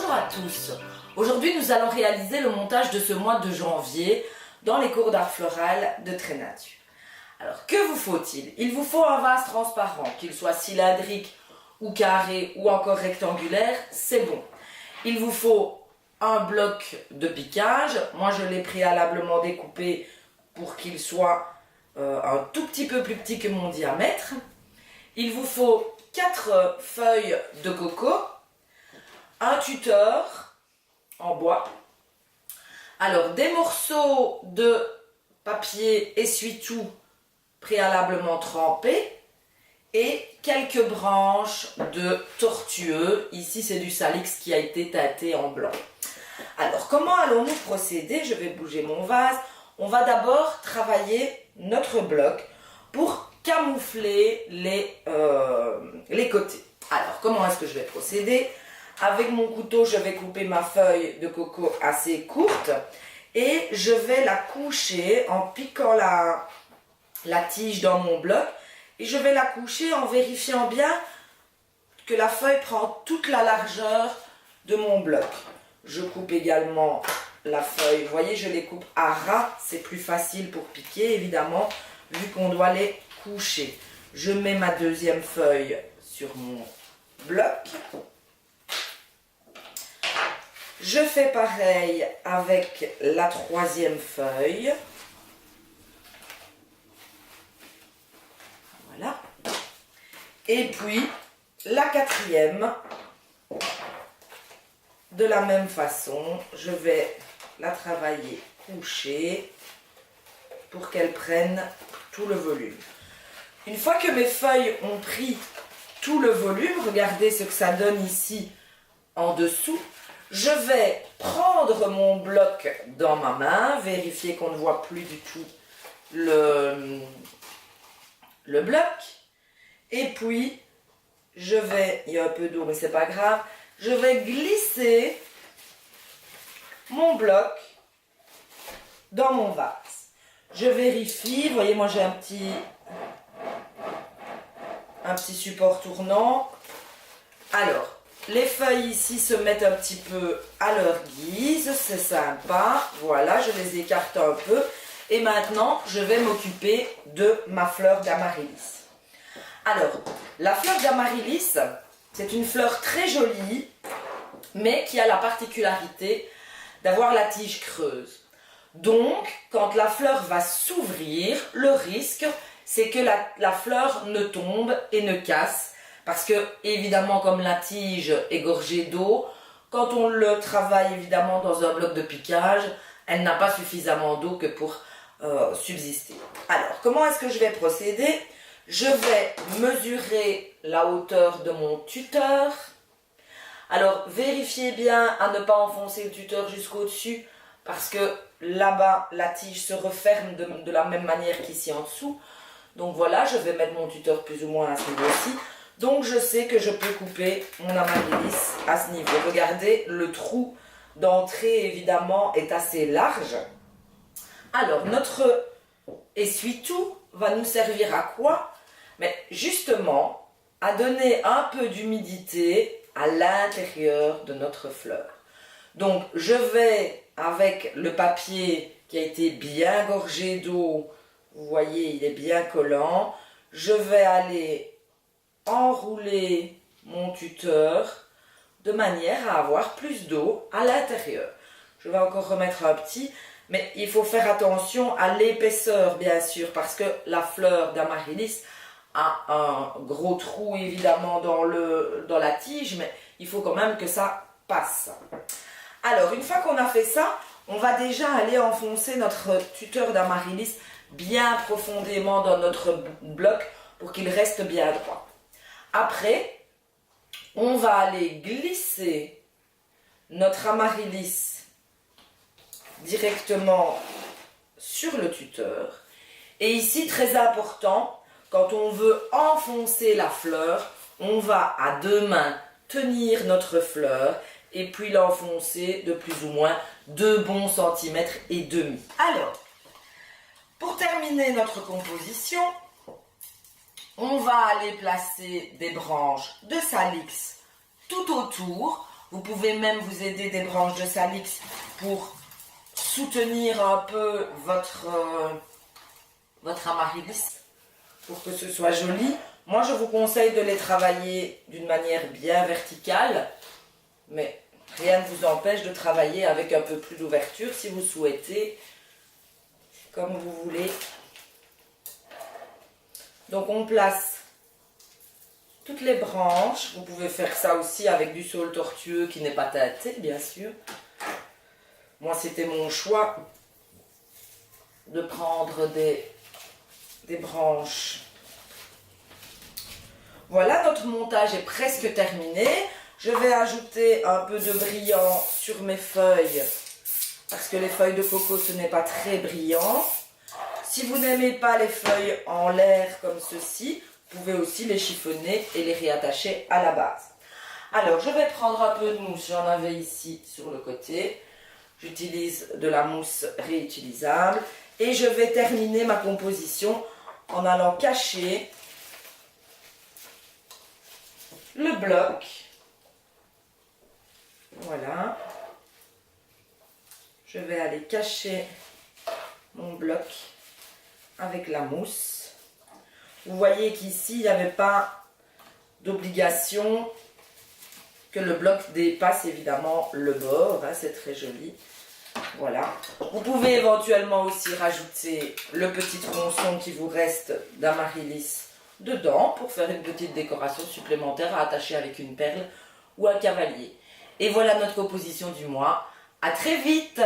Bonjour à tous. Aujourd'hui, nous allons réaliser le montage de ce mois de janvier dans les cours d'art floral de Trénature. Alors, que vous faut-il? Il vous faut un vase transparent, qu'il soit cylindrique ou carré ou encore rectangulaire, c'est bon. Il vous faut un bloc de piquage. Moi, je l'ai préalablement découpé pour qu'il soit un tout petit peu plus petit que mon diamètre. Il vous faut 4 feuilles de coco, un tuteur en bois, alors des morceaux de papier essuie-tout préalablement trempés et quelques branches de tortueux. Ici c'est du salix qui a été teinté en blanc. Alors comment allons-nous procéder? Je vais bouger mon vase. On va d'abord travailler notre bloc pour camoufler les côtés. Alors comment est-ce que je vais procéder? Avec mon couteau, je vais couper ma feuille de coco assez courte et je vais la coucher en piquant la tige dans mon bloc et je vais la coucher en vérifiant bien que la feuille prend toute la largeur de mon bloc. Je coupe également la feuille, vous voyez, je les coupe à ras, c'est plus facile pour piquer évidemment vu qu'on doit les coucher. Je mets ma deuxième feuille sur mon bloc. Je fais pareil avec la troisième feuille. Voilà. Et puis la quatrième. De la même façon, je vais la travailler couchée pour qu'elle prenne tout le volume. Une fois que mes feuilles ont pris tout le volume, regardez ce que ça donne ici en dessous. Je vais prendre mon bloc dans ma main, vérifier qu'on ne voit plus du tout le bloc. Et puis, je vais, il y a un peu d'eau mais c'est pas grave, je vais glisser mon bloc dans mon vase. Je vérifie, vous voyez moi j'ai un petit support tournant. Alors, les feuilles ici se mettent un petit peu à leur guise, c'est sympa. Voilà, je les écarte un peu. Et maintenant, je vais m'occuper de ma fleur d'amaryllis. Alors, la fleur d'amaryllis, c'est une fleur très jolie, mais qui a la particularité d'avoir la tige creuse. Donc, quand la fleur va s'ouvrir, le risque, c'est que la fleur ne tombe et ne casse. Parce que, évidemment, comme la tige est gorgée d'eau, quand on le travaille, évidemment, dans un bloc de piquage, elle n'a pas suffisamment d'eau que pour subsister. Alors, comment est-ce que je vais procéder? Je vais mesurer la hauteur de mon tuteur. Alors, vérifiez bien à ne pas enfoncer le tuteur jusqu'au-dessus, parce que là-bas, la tige se referme de la même manière qu'ici en dessous. Donc voilà, je vais mettre mon tuteur plus ou moins à ce niveau-ci. Donc je sais que je peux couper mon amaryllis à ce niveau. Regardez, le trou d'entrée évidemment est assez large. Alors notre essuie-tout va nous servir à quoi? Mais justement à donner un peu d'humidité à l'intérieur de notre fleur. Donc je vais avec le papier qui a été bien gorgé d'eau, vous voyez il est bien collant, je vais aller enrouler mon tuteur de manière à avoir plus d'eau à l'intérieur. Je vais encore remettre un petit, mais il faut faire attention à l'épaisseur bien sûr, parce que la fleur d'amaryllis a un gros trou évidemment dans la tige, mais il faut quand même que ça passe. Alors une fois qu'on a fait ça, on va déjà aller enfoncer notre tuteur d'amaryllis bien profondément dans notre bloc pour qu'il reste bien droit. Après, on va aller glisser notre amaryllis directement sur le tuteur. Et ici, très important, quand on veut enfoncer la fleur, on va à deux mains tenir notre fleur et puis l'enfoncer de plus ou moins 2 bons centimètres et demi. Alors, pour terminer notre composition, on va aller placer des branches de salix tout autour Vous pouvez même vous aider des branches de salix pour soutenir un peu votre amaryllis pour que ce soit joli. Moi, je vous conseille de les travailler d'une manière bien verticale, mais rien ne vous empêche de travailler avec un peu plus d'ouverture si vous souhaitez, comme vous voulez. Donc, on place toutes les branches. Vous pouvez faire ça aussi avec du saule tortueux qui n'est pas teinté, bien sûr. Moi, c'était mon choix de prendre des branches. Voilà, notre montage est presque terminé. Je vais ajouter un peu de brillant sur mes feuilles parce que les feuilles de coco, ce n'est pas très brillant. Si vous n'aimez pas les feuilles en l'air comme ceci, vous pouvez aussi les chiffonner et les réattacher à la base. Alors, je vais prendre un peu de mousse. J'en avais ici sur le côté. J'utilise de la mousse réutilisable. Et je vais terminer ma composition en allant cacher le bloc. Voilà. Je vais aller cacher mon bloc avec la mousse. Vous voyez qu'ici, il n'y avait pas d'obligation que le bloc dépasse évidemment le bord. Hein, c'est très joli. Voilà. Vous pouvez éventuellement aussi rajouter le petit tronçon qui vous reste d'amaryllis dedans pour faire une petite décoration supplémentaire à attacher avec une perle ou un cavalier. Et voilà notre composition du mois. À très vite!